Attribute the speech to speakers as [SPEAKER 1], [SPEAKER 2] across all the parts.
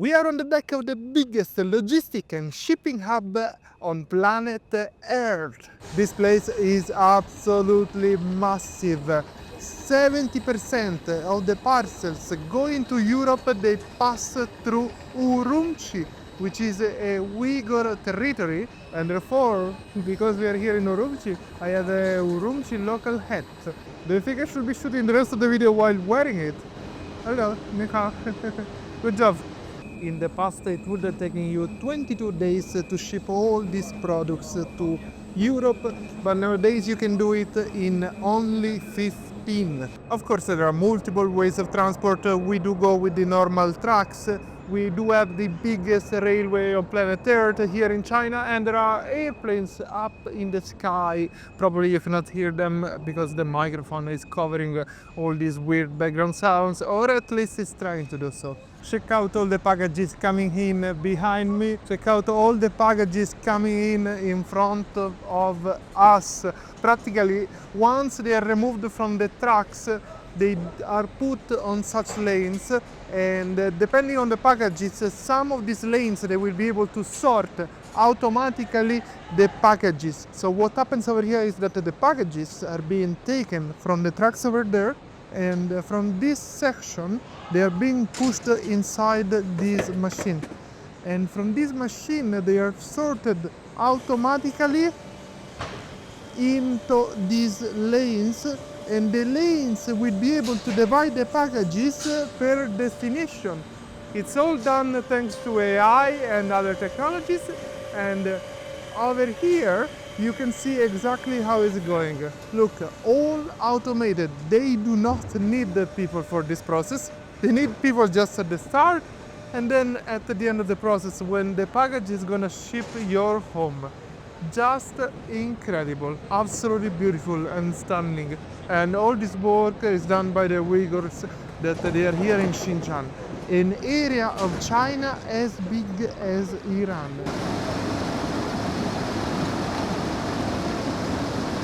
[SPEAKER 1] We are on the deck of the biggest logistic and shipping hub on planet Earth. This place is absolutely massive. 70% of the parcels going to Europe, they pass through Urumqi, which is a Uyghur territory, and therefore, because we are here in Urumqi, I have a Urumqi local hat. Do you think I should be shooting the rest of the video while wearing it? Hello, ni hao. Good job. In the past, it would have taken you 22 days to ship all these products to Europe, but nowadays you can do it in only 15. Of course, there are multiple ways of transport. We do go with the normal trucks. We do have the biggest railway on planet Earth here in China, and there are airplanes up in the sky. Probably you cannot hear them because the microphone is covering all these weird background sounds, or at least it's trying to do so. Check out all the packages coming in behind me. Check out all the packages coming in front of us. Practically, once they are removed from the trucks, they are put on such lanes, and depending on the packages, some of these lanes they will be able to sort automatically the packages. So what happens over here is that the packages are being taken from the trucks over there, and from this section they are being pushed inside this machine, and from this machine they are sorted automatically into these lanes, and the lanes will be able to divide the packages per destination. It's all done thanks to AI and other technologies, and over here you can see exactly how it's going. Look, all automated. They do not need the people for this process. They need people just at the start, and then at the end of the process when the package is gonna ship your home. Just incredible, absolutely beautiful and stunning. And all this work is done by the Uyghurs that they are here in Xinjiang, an area of China as big as Iran.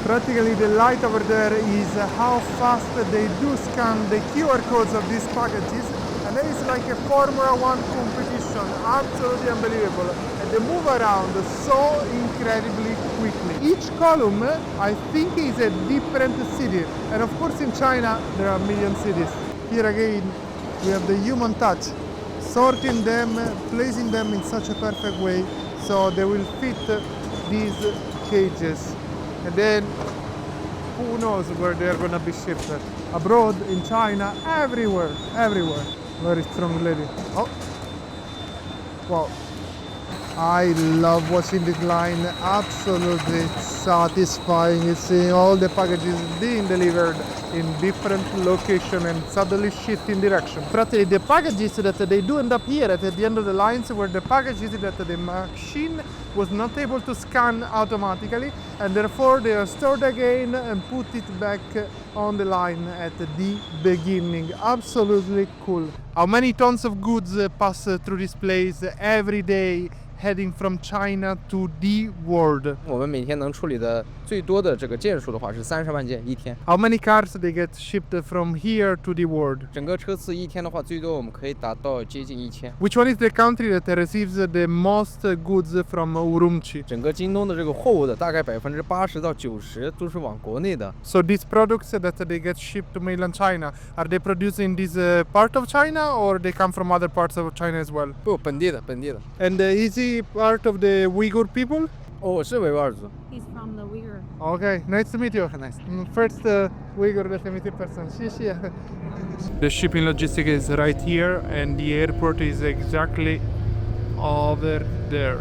[SPEAKER 1] Practically the light over there is how fast they do scan the QR codes of these packages, and then it's like a Formula 1 competition, absolutely unbelievable. And they move around so incredibly quickly. Each column, I think, is a different city, and of course in China there are a million cities. Here again we have the human touch, sorting them, placing them in such a perfect way so they will fit these cages. And then who knows where they're gonna be shipped. Abroad, in China, everywhere, everywhere. Very strong lady. Oh, wow. I love watching this line, absolutely satisfying. Seeing all the packages being delivered in different locations and suddenly shifting direction. Practically the packages that they do end up here at the end of the lines were the packages that the machine was not able to scan automatically, and therefore they are stored again and put it back on the line at the beginning. Absolutely cool. How many tons of goods pass through this place every day, heading from China to the world?
[SPEAKER 2] 我们每天能处理的最多的这个件数的话是30万件一天。
[SPEAKER 1] How many cars they get shipped from here to the world?
[SPEAKER 2] 整个车次一天的话，最多我们可以达到接近1000。
[SPEAKER 1] Which one is the country that receives the most goods from Urumqi?
[SPEAKER 2] 整个京东的这个货物的大概80%到90%都是往国内的。
[SPEAKER 1] So these products that they get shipped to mainland China, are they produced in this part of China, or they come from other parts of China as well?
[SPEAKER 2] 不，本地的。
[SPEAKER 1] And is he part of the Uyghur people?
[SPEAKER 2] 哦，我是维吾尔族。
[SPEAKER 3] He's from the Uyghur.
[SPEAKER 1] Okay, nice to meet you.
[SPEAKER 2] Nice.
[SPEAKER 1] First Uyghur that I meet in person. The shipping logistic is right here, and the airport is exactly over there.